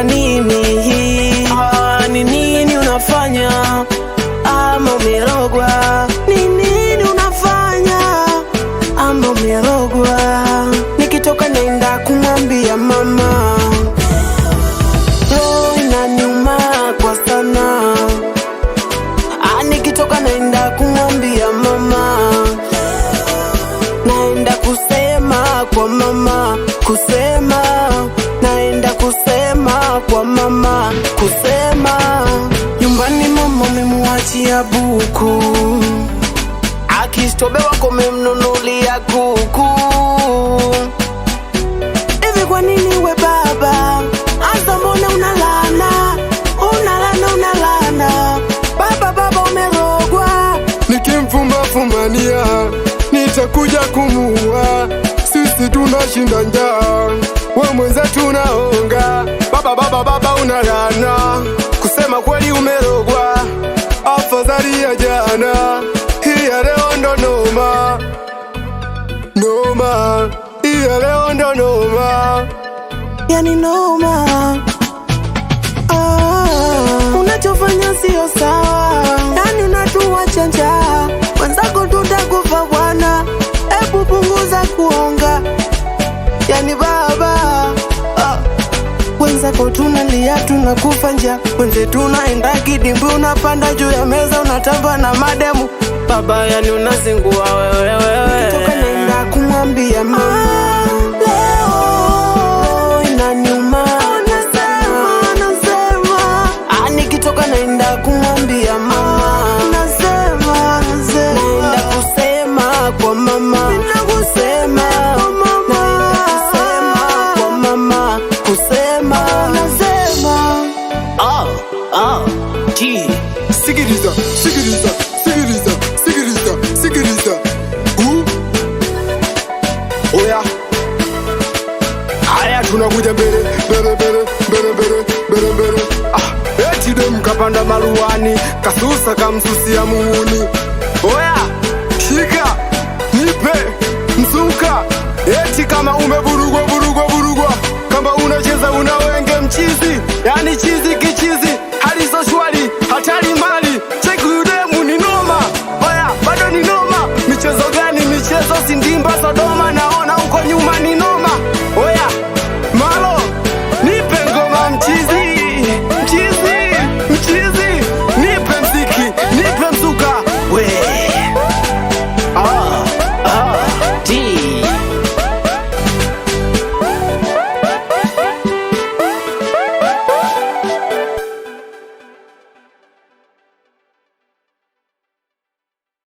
kwa nini? Ni nini unafanya? Ama umerogwa? Ni nini unafanya? Ama umerogwa? Nikitoka naenda kumwambia mama, roho inaniuma kwa sana. Nikitoka naenda kumwambia mama, naenda kusema kwa mama, naenda kusema kwa mama, nyumbani mama memuachia buku, akistobewa kumemnunulia kuku. Hivi kwa nini we baba, hasa mbona unalana? Baba umerogwa. Nikimfumbafumania nitakuja kumuua. Sisi tunashinda njaa, we mwenzetu unaonga. Baba unalana, kusema kweli umerogwa. Afadhali ya jana, hii ya leo ndo noma. Hii ya leo ndo noma. Yani noma. Unachofanya sio sawa, yani unatuacha njaa. Wenzako tutakufa bwana, ebu punguza kuonga. Yani baba, wenzako tunalia tunakufa njaa. Wenze tunaenda kidimbu, unapanda juu ya meza unatamba na mademu. Baba yani unazingua wewe. Nikitoka naenda kumwambia mama, naenda kumwambia mama, naenda kusema kwa mama, naenda kusema kwa mama, Sikiliza. Oya, haya tunakuja mbele. Eti dem kapanda maruani, kasusa kamsusia muuni. Oya, shika, nipe, msuka. Eti kama umevurugwa